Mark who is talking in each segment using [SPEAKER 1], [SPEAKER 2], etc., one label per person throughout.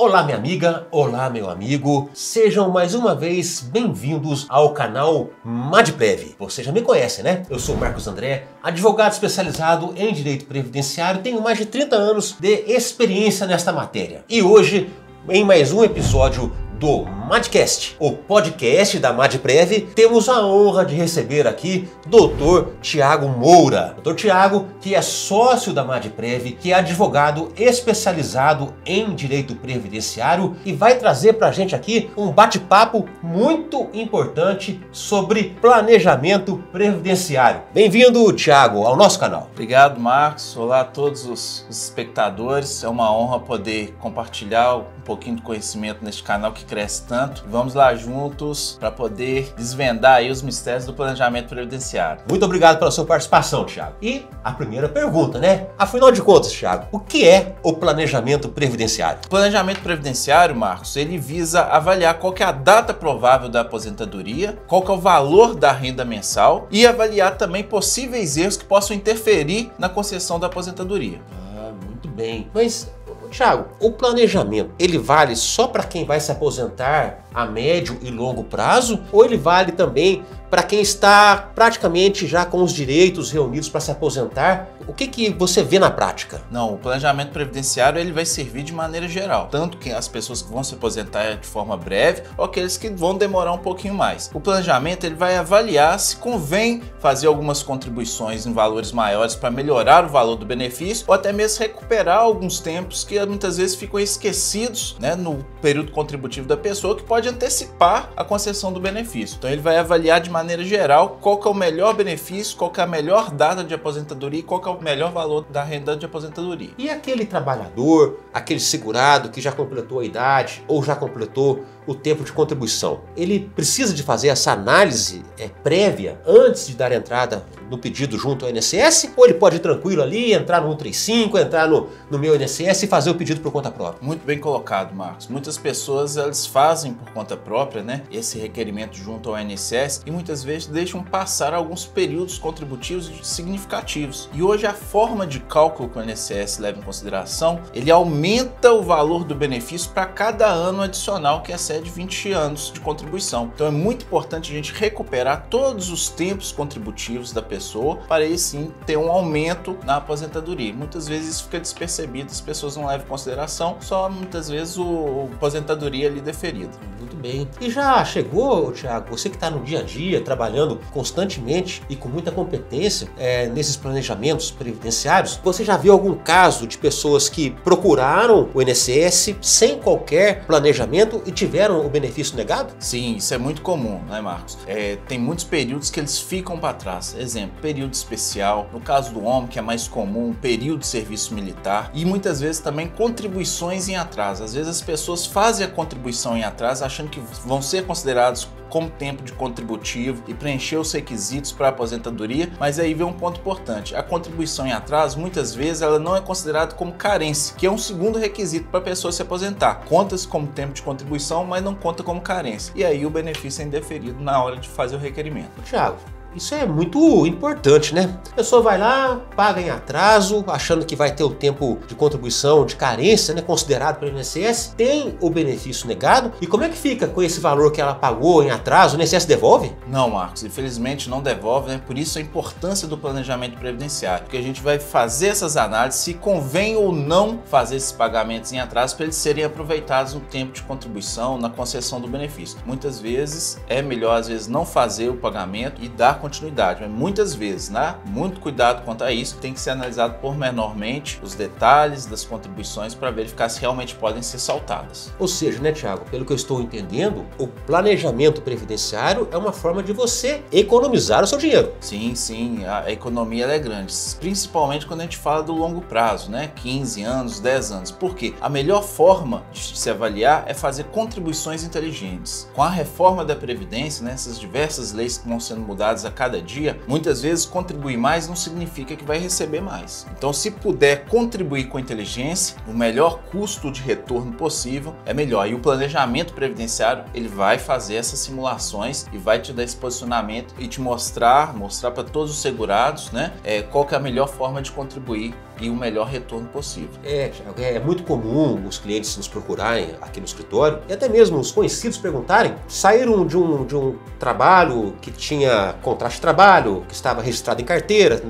[SPEAKER 1] Olá minha amiga, olá meu amigo, sejam mais uma vez bem-vindos ao canal Madprev. Você já me conhece, né? Eu sou Marcos André, advogado especializado em direito previdenciário, tenho mais de 30 anos de experiência nesta matéria. E hoje, em mais um episódio do Madcast, o podcast da Madprev, temos a honra de receber aqui Dr. Tiago Moura. Dr. Tiago, que é sócio da Madprev, que é advogado especializado em direito previdenciário e vai trazer pra gente aqui um bate-papo muito importante sobre planejamento previdenciário. Bem-vindo, Tiago, ao nosso canal.
[SPEAKER 2] Obrigado, Marcos. Olá a todos os espectadores. É uma honra poder compartilhar um pouquinho de conhecimento neste canal que cresce tanto. Vamos lá juntos para poder desvendar aí os mistérios do planejamento previdenciário.
[SPEAKER 1] Muito obrigado pela sua participação, Tiago. E a primeira pergunta, né? Afinal de contas, Tiago, o que é o planejamento previdenciário?
[SPEAKER 2] O planejamento previdenciário, Marcos, ele visa avaliar qual que é a data provável da aposentadoria, qual que é o valor da renda mensal e avaliar também possíveis erros que possam interferir na concessão da aposentadoria.
[SPEAKER 1] Muito bem. Mas, Tiago, o planejamento, ele vale só para quem vai se aposentar a médio e longo prazo? Ou ele vale também para quem está praticamente já com os direitos reunidos para se aposentar? O que você vê na prática?
[SPEAKER 2] Não, o planejamento previdenciário ele vai servir de maneira geral, tanto que as pessoas que vão se aposentar de forma breve ou aqueles que vão demorar um pouquinho mais. O planejamento ele vai avaliar se convém fazer algumas contribuições em valores maiores para melhorar o valor do benefício ou até mesmo recuperar alguns tempos que muitas vezes ficam esquecidos, né, no período contributivo da pessoa, que pode antecipar a concessão do benefício. Então ele vai avaliar de maneira geral qual que é o melhor benefício, qual que é a melhor data de aposentadoria e qual que é o melhor valor da renda de aposentadoria.
[SPEAKER 1] E aquele trabalhador, aquele segurado que já completou a idade ou já completou o tempo de contribuição, ele precisa de fazer essa análise prévia antes de dar entrada no pedido junto ao INSS? Ou ele pode ir tranquilo ali, entrar no 135, entrar no meu INSS e fazer o pedido por conta própria?
[SPEAKER 2] Muito bem colocado, Marcos. Muitas pessoas elas fazem por conta própria, né, esse requerimento junto ao INSS e muitas vezes deixam passar alguns períodos contributivos significativos. E hoje a forma de cálculo que o INSS leva em consideração, ele aumenta o valor do benefício para cada ano adicional que excede 20 anos de contribuição. Então é muito importante a gente recuperar todos os tempos contributivos da pessoa para aí sim ter um aumento na aposentadoria. Muitas vezes isso fica despercebido, as pessoas não levam em consideração, só muitas vezes a aposentadoria ali deferida.
[SPEAKER 1] Muito bem. E já chegou, Tiago, você que está no dia a dia, trabalhando constantemente e com muita competência nesses planejamentos previdenciários, você já viu algum caso de pessoas que procuraram o INSS sem qualquer planejamento e tiveram o benefício negado?
[SPEAKER 2] Sim, isso é muito comum, né, Marcos? Tem muitos períodos que eles ficam para trás. Exemplo, período especial, no caso do homem, que é mais comum, período de serviço militar e muitas vezes também contribuições em atraso. Às vezes as pessoas fazem a contribuição em atraso achando que vão ser considerados como tempo de contributivo e preencher os requisitos para a aposentadoria, mas aí vem um ponto importante. A contribuição em atraso, muitas vezes, ela não é considerada como carência, que é um segundo requisito para a pessoa se aposentar. Conta-se como tempo de contribuição, mas não conta como carência. E aí o benefício é indeferido na hora de fazer o requerimento.
[SPEAKER 1] Tiago, isso é muito importante, né? A pessoa vai lá, paga em atraso, achando que vai ter o tempo de contribuição de carência, né, considerado pelo INSS, tem o benefício negado. E como é que fica com esse valor que ela pagou em atraso? O INSS devolve?
[SPEAKER 2] Não, Marcos, infelizmente não devolve, né? Por isso a importância do planejamento previdenciário, porque a gente vai fazer essas análises se convém ou não fazer esses pagamentos em atraso para eles serem aproveitados no tempo de contribuição, na concessão do benefício. Muitas vezes é melhor, às vezes, não fazer o pagamento e dar continuidade, mas muitas vezes, né, muito cuidado quanto a isso, tem que ser analisado pormenormente os detalhes das contribuições para verificar se realmente podem ser saltadas.
[SPEAKER 1] Ou seja, né, Tiago, pelo que eu estou entendendo, o planejamento previdenciário é uma forma de você economizar o seu dinheiro.
[SPEAKER 2] Sim, sim, a economia ela é grande, principalmente quando a gente fala do longo prazo, né, 15 anos, 10 anos. Por quê? A melhor forma de se avaliar é fazer contribuições inteligentes. Com a reforma da Previdência, né, essas diversas leis que vão sendo mudadas a cada dia, muitas vezes contribuir mais não significa que vai receber mais. Então, se puder contribuir com inteligência, o melhor custo de retorno possível é melhor. E o planejamento previdenciário, ele vai fazer essas simulações e vai te dar esse posicionamento e te mostrar para todos os segurados, né, qual que é a melhor forma de contribuir e o melhor retorno possível.
[SPEAKER 1] Thiago, é muito comum os clientes nos procurarem aqui no escritório e até mesmo os conhecidos perguntarem, saíram de um trabalho que tinha contrato de trabalho, que estava registrado em carteira,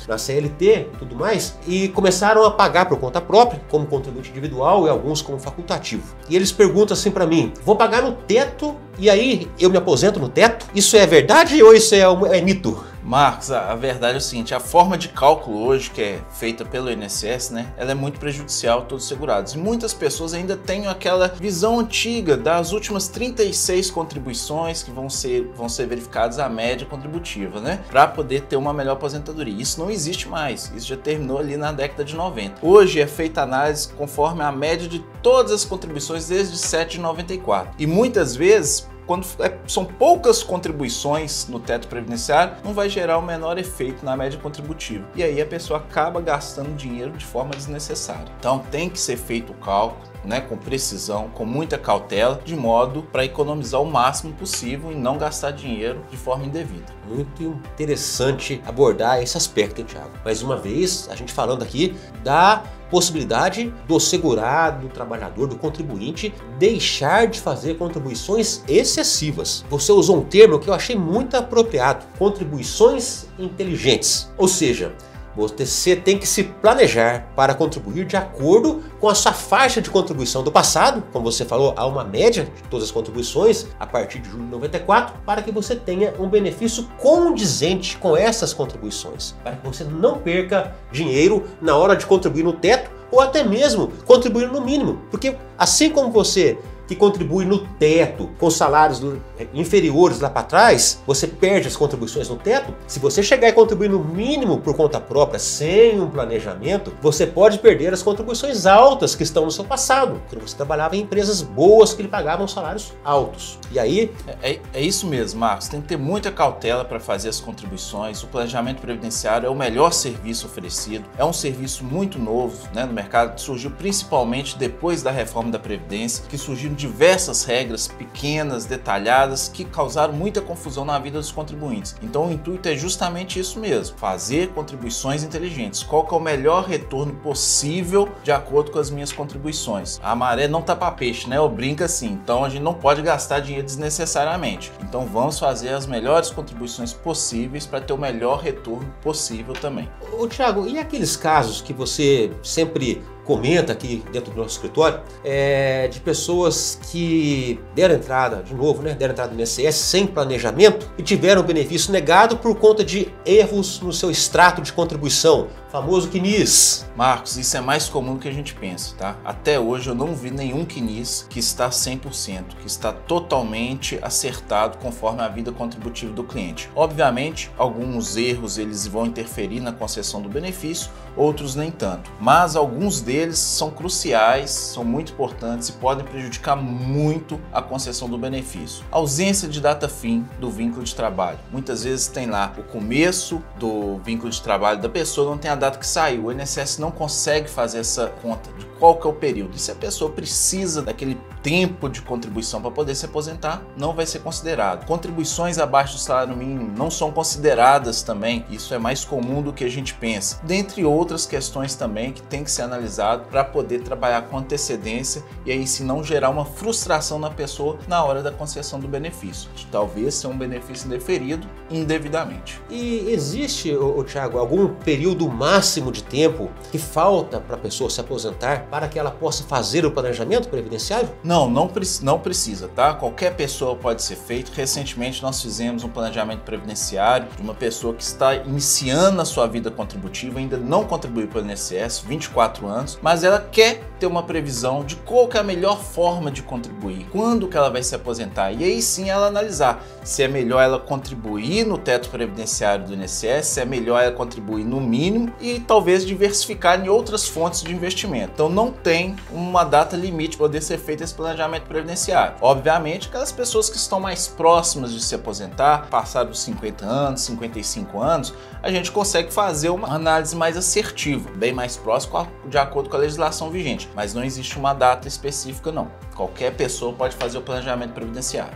[SPEAKER 1] na CLT e tudo mais, e começaram a pagar por conta própria, como contribuinte individual e alguns como facultativo. E eles perguntam assim para mim, vou pagar no teto e aí eu me aposento no teto? Isso é verdade ou isso é mito?
[SPEAKER 2] Marcos, a verdade é o seguinte, a forma de cálculo hoje que é feita pelo INSS, né, ela é muito prejudicial a todos os segurados. E muitas pessoas ainda têm aquela visão antiga das últimas 36 contribuições que vão ser verificadas a média contributiva, né, para poder ter uma melhor aposentadoria. Isso não existe mais, isso já terminou ali na década de 90. Hoje é feita análise conforme a média de todas as contribuições desde 7 de 94. E muitas vezes, quando são poucas contribuições no teto previdenciário, não vai gerar o menor efeito na média contributiva. E aí a pessoa acaba gastando dinheiro de forma desnecessária. Então tem que ser feito o cálculo, né, com precisão, com muita cautela, de modo para economizar o máximo possível e não gastar dinheiro de forma indevida.
[SPEAKER 1] Muito interessante abordar esse aspecto, hein, Thiago? Mais uma vez, a gente falando aqui da possibilidade do segurado, do trabalhador, do contribuinte deixar de fazer contribuições excessivas. Você usou um termo que eu achei muito apropriado, contribuições inteligentes. Ou seja, você tem que se planejar para contribuir de acordo com a sua faixa de contribuição do passado, como você falou, há uma média de todas as contribuições a partir de julho de 94, para que você tenha um benefício condizente com essas contribuições, para que você não perca dinheiro na hora de contribuir no teto ou até mesmo contribuir no mínimo, porque assim como você que contribui no teto com salários inferiores lá para trás, você perde as contribuições no teto. Se você chegar e contribuir no mínimo por conta própria, sem um planejamento, você pode perder as contribuições altas que estão no seu passado, quando você trabalhava em empresas boas que lhe pagavam salários altos. E aí...
[SPEAKER 2] É isso mesmo, Marcos. Tem que ter muita cautela para fazer as contribuições. O planejamento previdenciário é o melhor serviço oferecido. É um serviço muito novo, né, no mercado. Surgiu principalmente depois da reforma da Previdência, que surgiu diversas regras pequenas, detalhadas, que causaram muita confusão na vida dos contribuintes. Então o intuito é justamente isso mesmo, fazer contribuições inteligentes. Qual que é o melhor retorno possível de acordo com as minhas contribuições? A maré não tá para peixe, né? Eu brinco assim, então a gente não pode gastar dinheiro desnecessariamente. Então vamos fazer as melhores contribuições possíveis para ter o melhor retorno possível também.
[SPEAKER 1] Ô Thiago, e aqueles casos que você sempre comenta aqui dentro do nosso escritório, de pessoas que deram entrada, de novo, né, deram entrada no INSS sem planejamento e tiveram o benefício negado por conta de erros no seu extrato de contribuição, famoso CNIS.
[SPEAKER 2] Marcos, isso é mais comum do que a gente pensa, tá? Até hoje eu não vi nenhum CNIS que está 100%, que está totalmente acertado conforme a vida contributiva do cliente. Obviamente, alguns erros eles vão interferir na concessão do benefício, outros nem tanto, mas alguns deles são cruciais, são muito importantes e podem prejudicar muito a concessão do benefício. A ausência de data fim do vínculo de trabalho. Muitas vezes tem lá o começo do vínculo de trabalho da pessoa, não tem a data que saiu. O INSS não consegue fazer essa conta de qual que é o período. E se a pessoa precisa daquele tempo de contribuição para poder se aposentar, não vai ser considerado. Contribuições abaixo do salário mínimo não são consideradas também. Isso é mais comum do que a gente pensa. Dentre outras questões também que tem que ser analisado para poder trabalhar com antecedência e aí se não gerar uma frustração na pessoa na hora da concessão do benefício. Talvez seja um benefício indeferido indevidamente.
[SPEAKER 1] E existe, Thiago, algum período máximo de tempo que falta para a pessoa se aposentar para que ela possa fazer o planejamento previdenciário?
[SPEAKER 2] Não precisa, tá? Qualquer pessoa pode ser feito. Recentemente nós fizemos um planejamento previdenciário de uma pessoa que está iniciando a sua vida contributiva, ainda não contribuiu para o INSS, 24 anos, mas ela quer ter uma previsão de qual que é a melhor forma de contribuir, quando que ela vai se aposentar, e aí sim ela analisar se é melhor ela contribuir no teto previdenciário do INSS, se é melhor ela contribuir no mínimo e talvez diversificar em outras fontes de investimento. Então não tem uma data limite para poder ser feito esse planejamento previdenciário. Obviamente, aquelas pessoas que estão mais próximas de se aposentar, passados dos 50 anos, 55 anos, a gente consegue fazer uma análise mais assertiva, bem mais próxima de acordo com a legislação vigente. saúde, mas não existe uma data específica não. Qualquer pessoa pode fazer o planejamento previdenciário.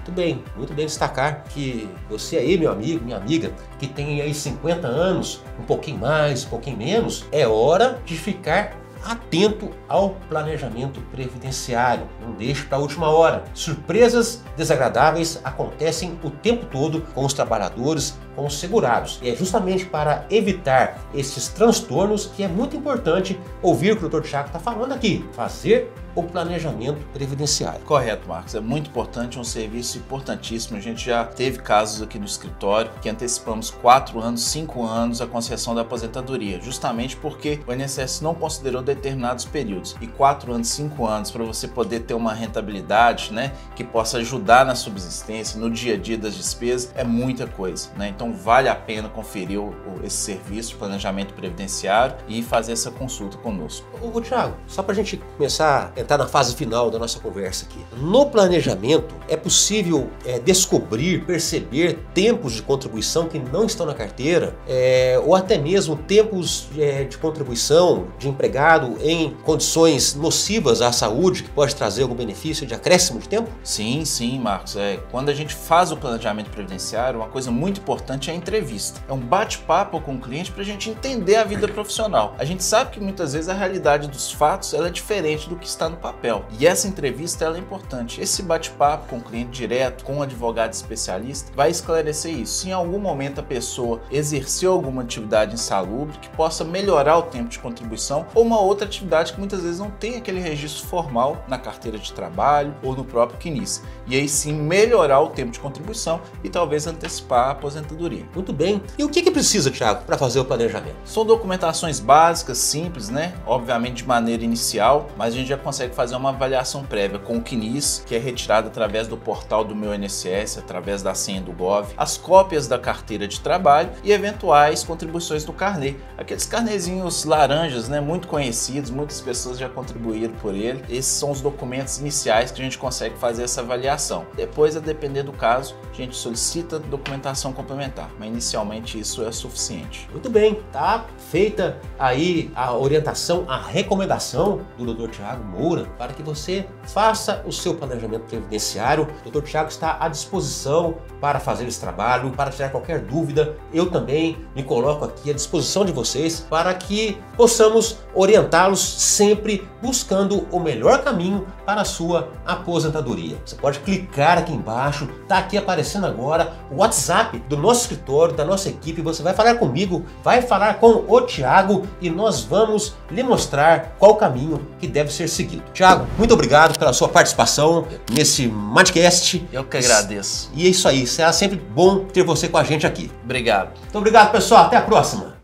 [SPEAKER 1] Muito bem destacar que você aí, meu amigo, minha amiga, que tem aí 50 anos, um pouquinho mais, um pouquinho menos, é hora de ficar atento ao planejamento previdenciário. Não deixe para a última hora. Surpresas desagradáveis acontecem o tempo todo com os trabalhadores, com os segurados. E é justamente para evitar esses transtornos que é muito importante ouvir o que o Dr. Thiago está falando aqui. Fazer o planejamento previdenciário.
[SPEAKER 2] Correto, Marcos. É muito importante, um serviço importantíssimo. A gente já teve casos aqui no escritório que antecipamos 4 anos, 5 anos a concessão da aposentadoria, justamente porque o INSS não considerou determinados períodos. E 4 anos, 5 anos para você poder ter uma rentabilidade, né, que possa ajudar na subsistência, no dia a dia das despesas, é muita coisa, né? Então vale a pena conferir esse serviço de planejamento previdenciário e fazer essa consulta conosco.
[SPEAKER 1] Ô Thiago, só para a gente começar a entrar na fase final da nossa conversa aqui. No planejamento é possível descobrir, perceber tempos de contribuição que não estão na carteira, ou até mesmo tempos de contribuição de empregado em condições nocivas à saúde, que pode trazer algum benefício de acréscimo de tempo?
[SPEAKER 2] Sim, Marcos. Quando a gente faz o planejamento previdenciário, uma coisa muito importante é a entrevista. É um bate-papo com o cliente para a gente entender a vida profissional. A gente sabe que muitas vezes a realidade dos fatos ela é diferente do que está no papel. E essa entrevista ela é importante. Esse bate-papo com o cliente direto, com um advogado especialista, vai esclarecer isso. Se em algum momento a pessoa exerceu alguma atividade insalubre que possa melhorar o tempo de contribuição ou uma outra atividade que muitas vezes não tem aquele registro formal na carteira de trabalho ou no próprio CNIS. E aí sim melhorar o tempo de contribuição e talvez antecipar a aposentadoria.
[SPEAKER 1] Muito bem. E o que precisa, Thiago, para fazer o planejamento?
[SPEAKER 2] São documentações básicas, simples, né? Obviamente de maneira inicial, mas a gente já consegue fazer uma avaliação prévia com o CNIS, que é retirado através do portal do Meu INSS, através da senha do Gov, as cópias da carteira de trabalho e eventuais contribuições do carnê. Aqueles carnezinhos laranjas, né, muito conhecidos, muitas pessoas já contribuíram por ele. Esses são os documentos iniciais que a gente consegue fazer essa avaliação. Depois, a depender do caso, a gente solicita documentação complementar, mas inicialmente isso é suficiente.
[SPEAKER 1] Muito bem, tá feita aí a orientação, a recomendação do Dr. Thiago Moura para que você faça o seu planejamento previdenciário. O Dr. Thiago está à disposição para fazer esse trabalho, para tirar qualquer dúvida. Eu também me coloco aqui à disposição de vocês para que possamos orientá-los sempre buscando o melhor caminho para a sua aposentadoria. Você pode clicar aqui embaixo, tá aqui aparecendo agora o WhatsApp do nosso escritório, da nossa equipe. Você vai falar comigo, vai falar com o Thiago e nós vamos lhe mostrar qual o caminho que deve ser seguido. Thiago, muito obrigado pela sua participação nesse Madcast.
[SPEAKER 2] Eu que agradeço.
[SPEAKER 1] E é isso aí, será sempre bom ter você com a gente aqui.
[SPEAKER 2] Obrigado.
[SPEAKER 1] Muito obrigado, pessoal. Até a próxima.